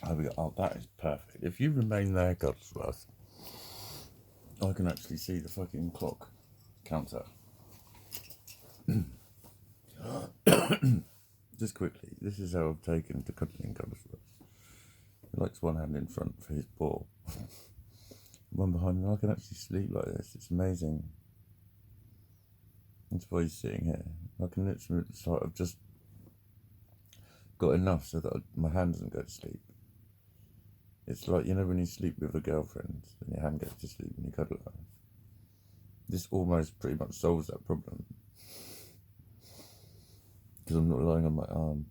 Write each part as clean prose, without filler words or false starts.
There we go. Oh, that is perfect. If you remain there, Godsworth, I can actually see the fucking clock counter. Just quickly, this is how I've taken to cuddling Godsworth. He likes one hand in front for his paw, one behind me. I can actually sleep like this. It's amazing. That's why he's sitting here. I can literally sort of just got enough so that my hand doesn't go to sleep. It's like, you know, when you sleep with a girlfriend and your hand goes to sleep when you cuddle her. This almost pretty much solves that problem. Because I'm not lying on my arm.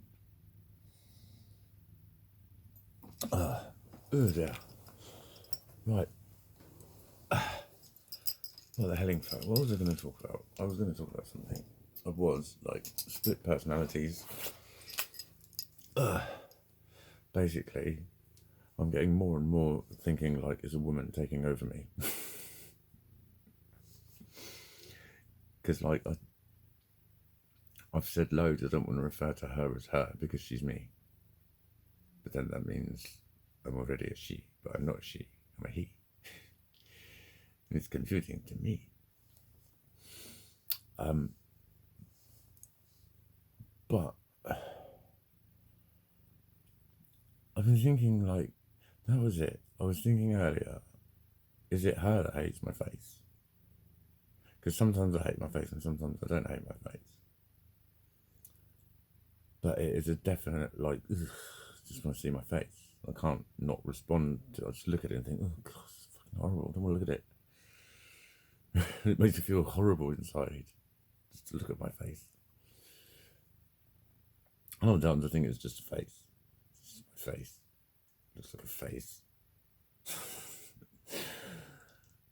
Oh dear. Right. What the helling fuck? What was I going to talk about? I was going to talk about something. I was, like, split personalities. Basically, I'm getting more and more thinking like it's a woman taking over me. Because, like, I've said loads, I don't want to refer to her as her because she's me. But then that means I'm already a she, but I'm not a she, I'm a he. And it's confusing to me. But I've been thinking, like, that was it. I was thinking earlier, is it her that hates my face? Because sometimes I hate my face and sometimes I don't hate my face. But it is a definite, like, ugh, just want to see my face. I can't not respond to it. I just look at it and think, oh, God, it's fucking horrible. I don't want to look at it. It makes me feel horrible inside just to look at my face. A lot of times I think it's just a face. It's just my face. It looks like a face.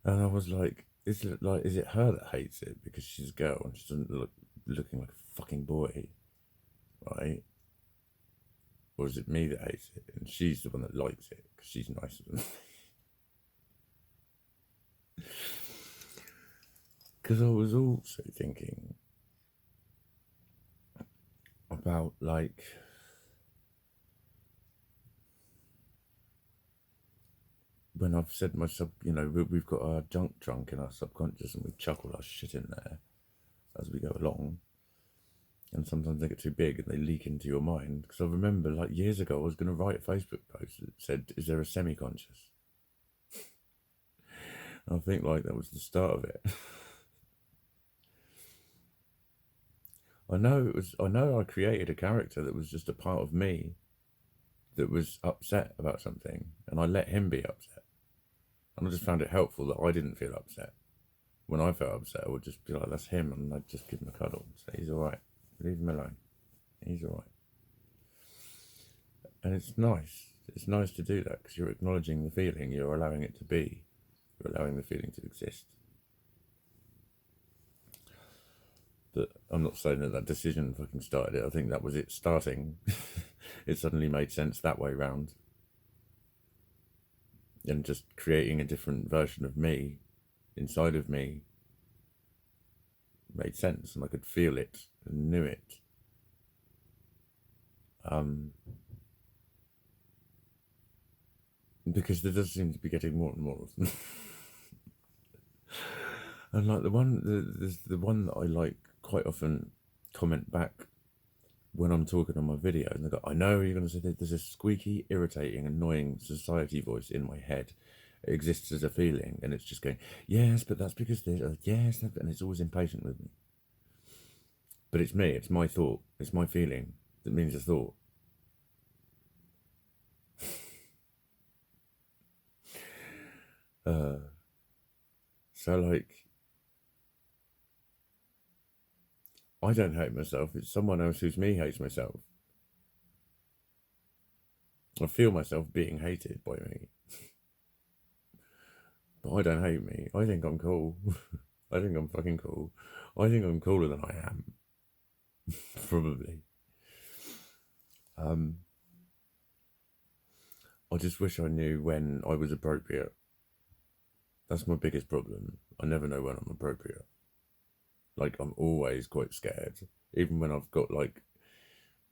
And I was like, is it her that hates it because she's a girl and she doesn't look looking like a fucking boy, right? Or is it me that hates it and she's the one that likes it because she's nicer than me? Because I was also thinking about, like, when I've said myself, you know, we've got our junk trunk in our subconscious and we chuck all our shit in there as we go along. And sometimes they get too big and they leak into your mind. Because I remember, like, years ago, I was going to write a Facebook post that said, is there a semi-conscious? I think, like, that was the start of it. I know I created a character that was just a part of me that was upset about something, and I let him be upset. And I just found it helpful that I didn't feel upset. When I felt upset, I would just be like, that's him, and I'd just give him a cuddle and say, he's alright. Leave him alone. He's alright. And it's nice. It's nice to do that because you're acknowledging the feeling, you're allowing it to be, you're allowing the feeling to exist. But I'm not saying that decision fucking started it. I think that was it starting. It suddenly made sense that way round. And just creating a different version of me inside of me made sense, and I could feel it and knew it. Because there does seem to be getting more and more of them. And like the one that I like quite often comment back when I'm talking on my video, and they go, I know you're going to say that there's a squeaky, irritating, annoying society voice in my head. It exists as a feeling, and it's just going, yes, but that's because there's yes, and it's always impatient with me. But it's me, it's my thought, it's my feeling that means a thought. So, like, I don't hate myself, it's someone else who's me hates myself. I feel myself being hated by me. But I don't hate me. I think I'm cool. I think I'm fucking cool. I think I'm cooler than I am. Probably. I just wish I knew when I was appropriate. That's my biggest problem. I never know when I'm appropriate. Like, I'm always quite scared. Even when I've got, like,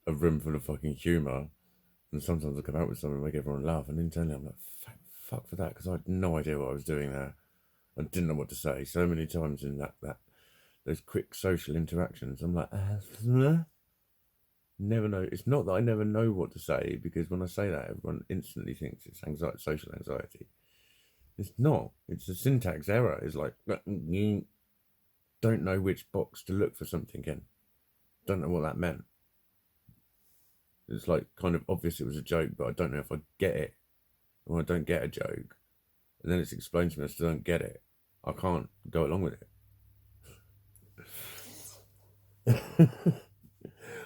a room full of fucking humour, And sometimes I come out with something and make everyone laugh, and internally I'm like, fuck for that, because I had no idea what I was doing there. I didn't know what to say. So many times in those quick social interactions, I'm like, never know. It's not that I never know what to say, because when I say that, everyone instantly thinks it's anxiety, social anxiety. It's not. It's a syntax error. It's like, you don't know which box to look for something in. Don't know what that meant. It's like kind of obvious it was a joke, but I don't know if I get it, or I don't get a joke. And then it's explained to me I still don't get it. I can't go along with it.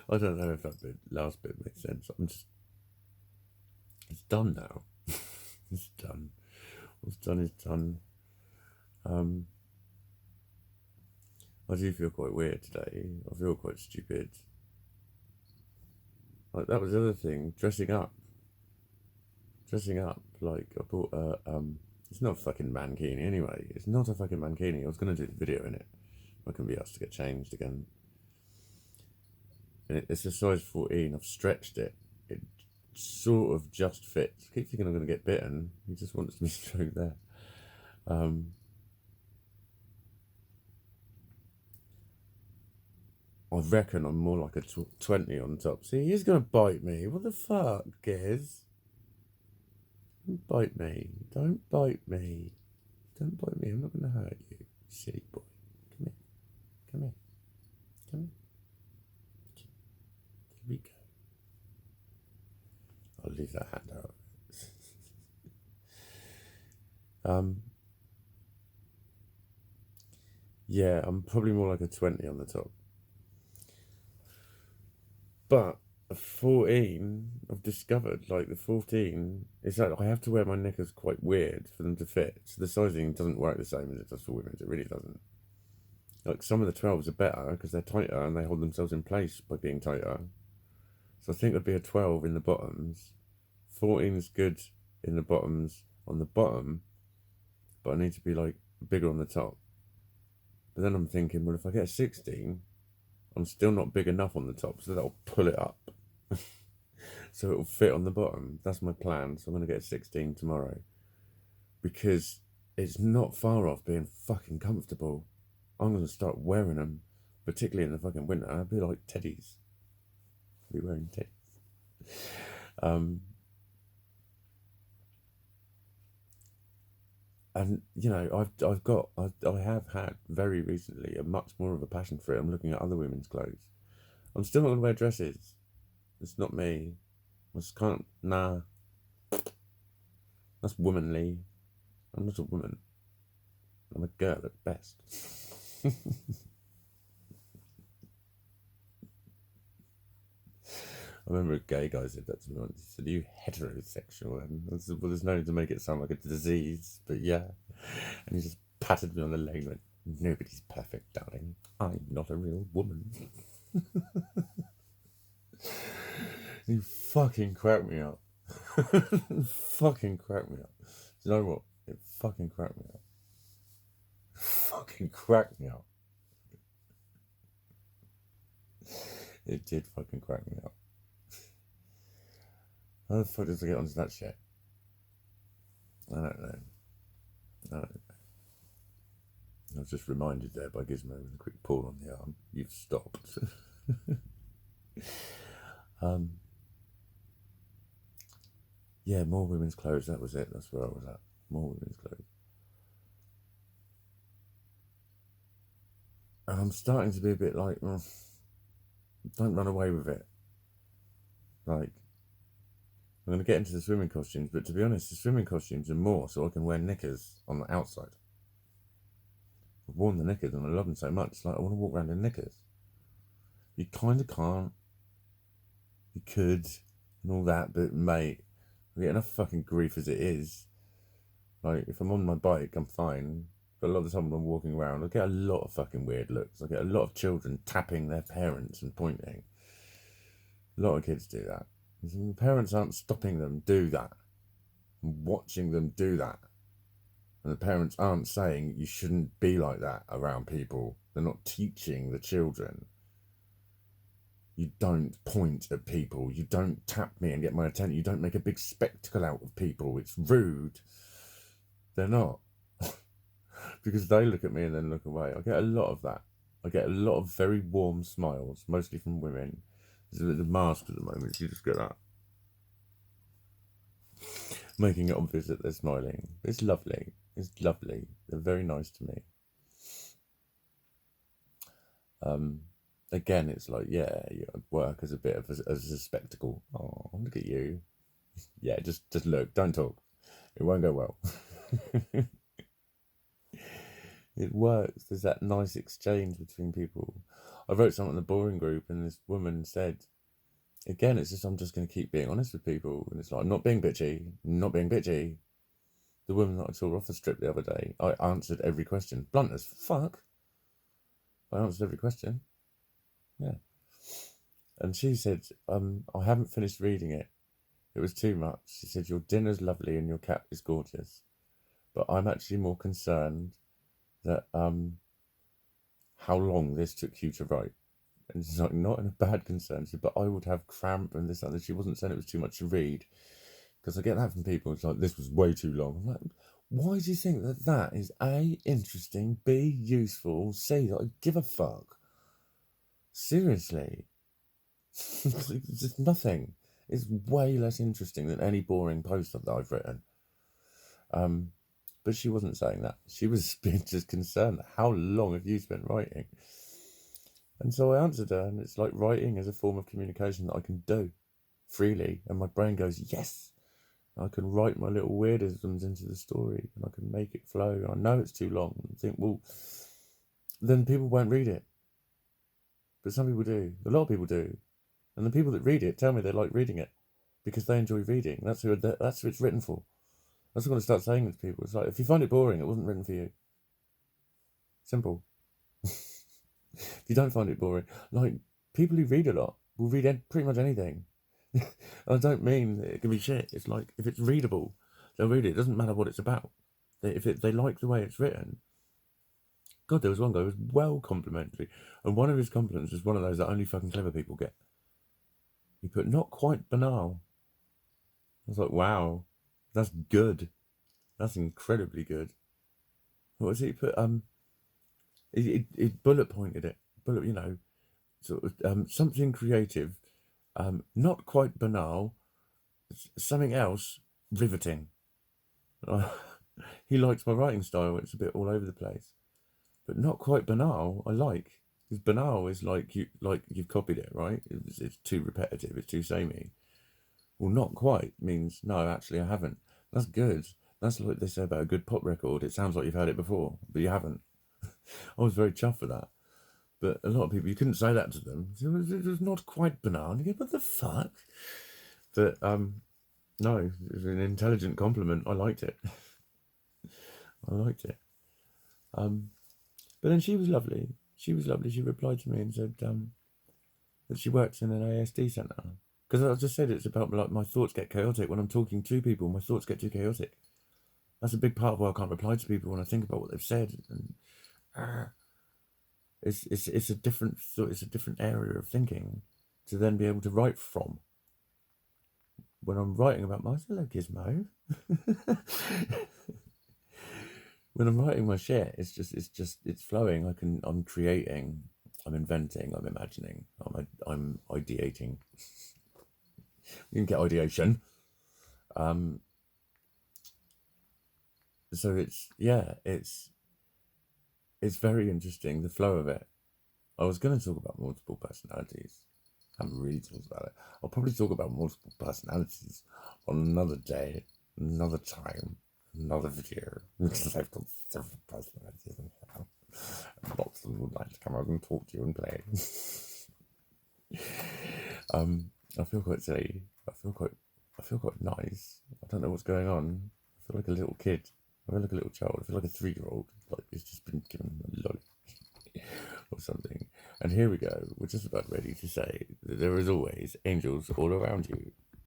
I don't know if that last bit makes sense. It's done now. It's done. What's done is done. I do feel quite weird today. I feel quite stupid. Like, that was the other thing, dressing up. Like, I bought it's not a fucking Mankini anyway. It's not a fucking Mankini. I was going to do the video in it. I can be asked to get changed again. And it's a size 14. I've stretched it. It sort of just fits. I keep thinking I'm going to get bitten. He just wants me straight there. I reckon I'm more like a 20 on top. See, he's going to bite me. What the fuck, Giz? Don't bite me. Don't bite me. Don't bite me. I'm not going to hurt you, silly boy. Come here. Come here. Come here. Here we go. I'll leave that hand out. Yeah, I'm probably more like a 20 on the top. But a 14, I've discovered, like, the 14 is that I have to wear my knickers quite weird for them to fit. So the sizing doesn't work the same as it does for women's. It really doesn't. Like, some of the 12s are better because they're tighter and they hold themselves in place by being tighter. So I think it'd be a 12 in the bottoms. 14 is good in the bottoms on the bottom, but I need to be, like, bigger on the top. But then I'm thinking, well, if I get a 16, I'm still not big enough on the top, so that'll pull it up. So it'll fit on the bottom. That's my plan. So I'm going to get a 16 tomorrow. Because it's not far off being fucking comfortable. I'm going to start wearing them, particularly in the fucking winter. I'll be like teddies. I'll be wearing teddies. And, you know, I have had very recently a much more of a passion for it. I'm looking at other women's clothes. I'm still not going to wear dresses. It's not me. I just can't, nah. That's womanly. I'm not a woman. I'm a girl at best. I remember a gay guy said that to me once. He said, "Are you heterosexual?" And I said, "Well, there's no need to make it sound like a disease, but yeah." And he just patted me on the leg and went, "Nobody's perfect, darling. I'm not a real woman." He fucking cracked me up. Fucking cracked me up. Do you know what? It fucking cracked me up. Fucking cracked me up. It did fucking crack me up. How the fuck did I get onto that shit? I don't know. I was just reminded there by Gizmo with a quick pull on the arm. You've stopped. Yeah, more women's clothes. That was it. That's where I was at. More women's clothes. And I'm starting to be a bit like, don't run away with it. Like, I'm going to get into the swimming costumes, but to be honest, the swimming costumes are more so I can wear knickers on the outside. I've worn the knickers and I love them so much. It's like, I want to walk around in knickers. You kind of can't. You could, and all that, but mate, I get enough fucking grief as it is. Like, if I'm on my bike, I'm fine. But a lot of the time when I'm walking around, I get a lot of fucking weird looks. I get a lot of children tapping their parents and pointing. A lot of kids do that. And the parents aren't stopping them do that. And watching them do that. And the parents aren't saying you shouldn't be like that around people. They're not teaching the children. You don't point at people. You don't tap me and get my attention. You don't make a big spectacle out of people. It's rude. They're not. Because they look at me and then look away. I get a lot of that. I get a lot of very warm smiles, mostly from women. There's the mask at the moment, you just get that. Making it obvious that they're smiling. It's lovely. It's lovely. They're very nice to me. Again, it's like, yeah, work as a bit of as a spectacle. Oh, look at you. Yeah, just look. Don't talk. It won't go well. It works. There's that nice exchange between people. I wrote something in the boring group, and this woman said, again, it's just, I'm just going to keep being honest with people. And it's like, I'm not being bitchy. Not being bitchy. The woman that I saw off the strip the other day, I answered every question. Blunt as fuck. I answered every question. Yeah. And she said, I haven't finished reading it. It was too much. She said, your dinner's lovely and your cat is gorgeous. But I'm actually more concerned that how long this took you to write. And it's like, not in a bad concern. She said, but I would have cramp and this and that. She wasn't saying it was too much to read. Because I get that from people. It's like, this was way too long. I'm like, why do you think that that is A, interesting, B, useful, C, that I give a fuck? Seriously. It's just nothing. It's way less interesting than any boring post that I've written. But she wasn't saying that. She was being just concerned. How long have you spent writing? And so I answered her, and it's like writing is a form of communication that I can do freely. And my brain goes, yes, I can write my little weirdisms into the story and I can make it flow. I know it's too long. I think, well, then people won't read it. But some people do. A lot of people do. And the people that read it tell me they like reading it because they enjoy reading. That's who it's written for. That's what I'm going to start saying to people. It's like, if you find it boring, it wasn't written for you. Simple. If you don't find it boring, like, people who read a lot will read pretty much anything. I don't mean that it can be shit. It's like, if it's readable, they'll read it. It doesn't matter what it's about. If they like the way it's written. God, there was one guy who was well complimentary. And one of his compliments is one of those that only fucking clever people get. He put, not quite banal. I was like, wow, that's good. That's incredibly good. What was it? He put, he bullet pointed it. Sort of, something creative, not quite banal, something else riveting. He likes my writing style. It's a bit all over the place, but not quite banal. I like, because banal is like you've copied it, right? It's too repetitive. It's too samey. Well, not quite means no. Actually, I haven't. That's good. That's like they say about a good pop record. It sounds like you've heard it before, but you haven't. I was very chuffed with that. But a lot of people, you couldn't say that to them. It was not quite banal. You go, what the fuck? But no, it was an intelligent compliment. I liked it. I liked it. But then she was lovely. She replied to me and said that she works in an ASD centre. Because I just said it's about, like, my thoughts get chaotic when I'm talking to people. My thoughts get too chaotic. That's a big part of why I can't reply to people when I think about what they've said. And it's a different area of thinking to then be able to write from. When I'm writing about my hello Gizmo. When I'm writing my shit, it's flowing. I'm creating, I'm inventing, I'm imagining, I'm ideating. You can get ideation. So it's very interesting, the flow of it. I was going to talk about multiple personalities. I haven't really talked about it. I'll probably talk about multiple personalities on another day, another time, another video. Because I've got several personalities now. And lots of them would like to come out and talk to you and play. I feel quite silly. I feel quite nice. I don't know what's going on. I feel like a little kid. I feel like a little child. I feel like a 3-year-old. Like he's just been given a lollipop or something. And here we go. We're just about ready to say that there is always angels all around you.